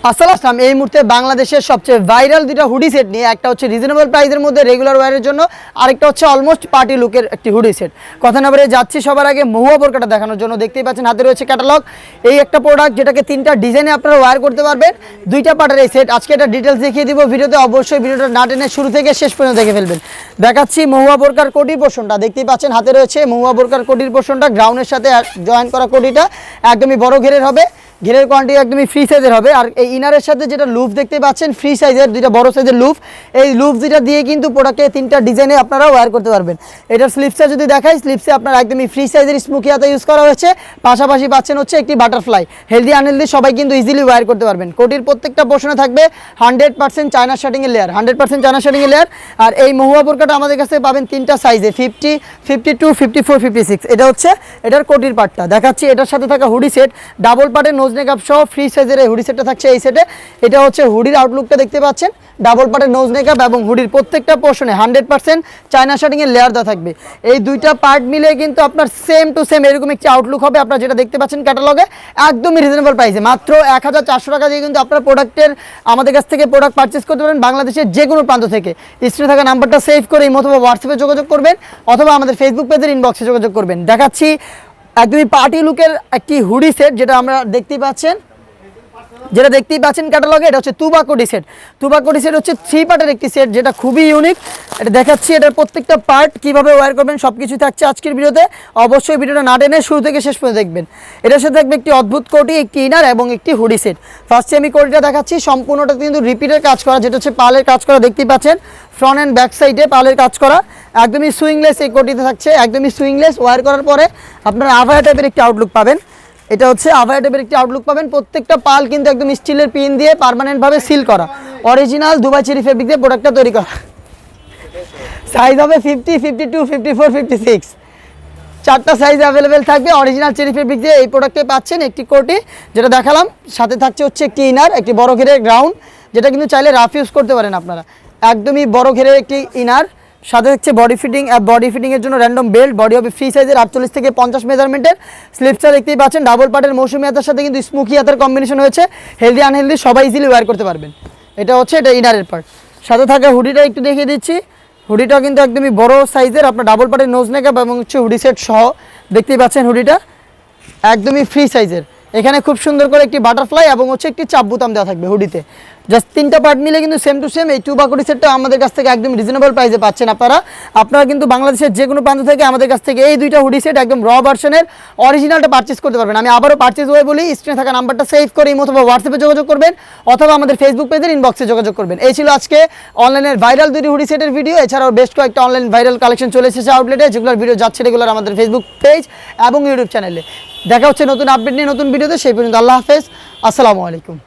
আসসালাম। এই মুহূর্তে বাংলাদেশের সবচেয়ে ভাইরাল দুইটা হুডি সেট নিয়ে, একটা হচ্ছে রিজনেবল প্রাইসের মধ্যে রেগুলার ওয়্যারের জন্য, আরেকটা হচ্ছে অলমোস্ট পার্টি লুকের একটি হুডি সেট। কথা না বলে যাচ্ছি সবার আগে মহুয়া বোরকাটা দেখানোর জন্য। দেখতেই পাচ্ছেন হাতে রয়েছে ক্যাটালগ। এই একটা প্রোডাক্ট যেটাকে তিনটা ডিজাইনে আপনারা ওয়্যার করতে পারবেন, দুইটা পার্টের এই সেট। আজকে এটা ডিটেলস দেখিয়ে দিব ভিডিওতে, অবশ্যই ভিডিওটা না টেনে শুরু থেকে শেষ পর্যন্ত দেখে ফেলবেন। দেখাচ্ছি মহুয়া বোরকার কোটির পোর্শনটা। দেখতেই পাচ্ছেন হাতে রয়েছে মহুয়া বোরকার কোটির পোর্শনটা, গ্রাউন্ডের সাথে জয়েন করা কোটিটা একদমই বড় ঘেরের হবে, ঘেরের কোয়ান্টিটি একদমই ফ্রি সাইজের হবে। আর এই ইনারের সাথে যেটা লুফ দেখতে পাচ্ছেন ফ্রি সাইজের দুইটা বড় সাইজের লুফ, এই লুফ যেটা দিয়ে কিন্তু প্রোডাক্টে তিনটা ডিজাইনে আপনারা ওয়্যার করতে পারবেন। এটার স্লিপসটা যদি দেখাই, স্লিপসে আপনার একদমই ফ্রি সাইজের স্মোকি হাতা ইউজ করা হয়েছে, পাশাপাশি পাচ্ছেন হচ্ছে একটি বাটারফ্লাই। হেলদি আনহেলদি সবাই কিন্তু ইজিলি ওয়্যার করতে পারবেন। কোটির প্রত্যেকটা পোর্শনে থাকবে 100% চায়না শার্টিংয়ের লেয়ার, 100% চায়না শার্টিংয়ের লেয়ার। আর এই মহুয়া বোরকাটা আমাদের কাছে পাবেন তিনটা সাইজে, 50, 52, 54, 56। এটা হচ্ছে এটার কোটির পার্টটা। দেখাচ্ছি এটার সাথে থাকা হুডি সেট, ডাবল পার্টের নোজ নেকআপ সহ ফ্রি সাইজের এই হুডি সেটটা থাকছে এই সেটে। এটা হচ্ছে হুডির আউটলুকটা দেখতে পাচ্ছেন, ডাবল পার্টের নোজ নেকআপ এবং হুডির প্রত্যেকটা পোর্শনে 100% চায়না শার্টিংয়ের লেয়ার দেওয়া থাকবে। এই দুইটা পার্ট মিলে কিন্তু আপনার সেম টু সেম এরকম একটি আউটলুক হবে। আপনার যেটা দেখতে পাচ্ছেন ক্যাটালগে একদমই রিজনেবল প্রাইসে, মাত্র 1400 টাকা দিয়ে কিন্তু আপনার প্রোডাক্টের আমাদের কাছ থেকে প্রোডাক্ট পারচেস করতে পারেন বাংলাদেশের যে কোনো প্রান্ত থেকে। স্ক্রিনে থাকা নাম্বারটা সেভ করে অথবা হোয়াটসঅ্যাপে যোগাযোগ করবেন, অথবা আমাদের ফেসবুক পেজের ইনবক্সে যোগাযোগ করবেন। দেখাচ্ছি একদমই পার্টি লুকের একটি হুডি সেট, যেটা দেখতেই পাচ্ছেন ক্যাটালগে। এটা হচ্ছে তুবা কোটি সেট। তুবা কোটি সেট হচ্ছে 3 পার্টের একটি সেট, যেটা খুবই ইউনিক। এটা দেখাচ্ছি এটার প্রত্যেকটা পার্ট কিভাবে ওয়্যার করবেন সবকিছু থাকছে আজকের ভিডিওতে। অবশ্যই ভিডিওটা না টেনে শুরু থেকে শেষ পর্যন্ত দেখবেন। এটার সাথে থাকবে একটি অদ্ভুত কোটি, একটি ইনার এবং একটি হুডি সেট। ফার্স্টে আমি কোটিটা দেখাচ্ছি, সম্পূর্ণটা কিন্তু রিপিটের কাজ করা, যেটা হচ্ছে পালের কাজ করা। দেখতেই পাচ্ছেন ফ্রন্ট অ্যান্ড ব্যাক সাইডে পালের কাজ করা, একদমই সুইংলেস এই কোটিতে থাকছে, একদমই সুইংলেস। ওয়্যার করার পরে আপনারা আভায়া টাইপের একটি আউটলুক পাবেন। এটা হচ্ছে আভায়া টাইপের একটি আউটলুক পাবেন। প্রত্যেকটা পাল কিন্তু একদম স্টিলের পিন দিয়ে পার্মানেন্টভাবে সিল করা, অরিজিনাল দুবাই চেরি ফেব্রিক দিয়ে প্রোডাক্টটা তৈরি করা। সাইজ হবে 50, 52, 54, 56, চারটা সাইজ অ্যাভেলেবেল থাকবে। অরিজিনাল চেরি ফেব্রিক দিয়ে এই প্রোডাক্টে পাচ্ছেন একটি কোটি, যেটা দেখালাম। সাথে থাকছে হচ্ছে একটি ইনার, একটি বড় ঘেরের গ্রাউন্ড, যেটা কিন্তু চাইলে রাফ ইউজ করতে পারেন আপনারা। একদমই বড় ঘেরের একটি ইনার, সাথে হচ্ছে বডি ফিটিংয়ের জন্য র্যান্ডম বেল্ট। বডি হবে ফ্রি সাইজের 48 থেকে 50 মেজারমেন্টের। স্লিপসটা দেখতেই পাচ্ছেন ডাবল পার্টের মৌসুমি হাতার সাথে কিন্তু স্মোকি হাতার কম্বিনেশন হয়েছে। হেলদি আনহেলদি সবাই ইজিলি ওয়্যার করতে পারবেন। এটা ইনারের পার্ট। সাথে থাকা হুডিটা একটু দেখিয়ে দিচ্ছি। হুডিটা কিন্তু একদমই বড় সাইজের, আপনার ডাবল পার্টের নোজ নেকআপ এবং হচ্ছে হুডি সেট সহ। দেখতেই পাচ্ছেন হুডিটা একদমই ফ্রি সাইজের। এখানে খুব সুন্দর করে একটি বাটারফ্লাই এবং হচ্ছে একটি চাপ বুতাম দেওয়া থাকবে হুডিতে। জাস্ট তিনটা পার্ট মিলে কিন্তু সেম টু সেম এই তুবা কোটি সেটটা আমাদের কাছ থেকে একদম রিজনেবল প্রাইসে পাচ্ছেন আপনারা কিন্তু বাংলাদেশের যে কোনো প্রান্ত থেকে আমাদের কাছ থেকে এই দুইটা হুডি সেট একদম র ভার্সনের অরিজিনালটা পারচেস করতে পারবেন। আমি আবারও পারচেস ওয়ে বলি, স্ক্রিনে থাকা নাম্বারটা সেভ করে অথবা হোয়াটসঅ্যাপে যোগাযোগ করবেন, অথবা আমাদের ফেসবুক পেজের ইনবক্সে যোগাযোগ করবেন। এই ছিল আজকে অনলাইনের ভাইরাল দুটি হুডি সেটের ভিডিও। এছাড়াও বেশ কয়েকটা অনলাইন ভাইরাল কালেকশন চলে এসেছে আউটলেটে, যেগুলোর ভিডিও যাচ্ছে রেগুলার আমাদের ফেসবুক পেজ এবং ইউটিউব চ্যানেলে। দেখা হচ্ছে নতুন আপডেট নিয়ে নতুন ভিডিওতে। সেই পর্যন্ত আল্লাহ হাফেজ, আসসালামু আলাইকুম।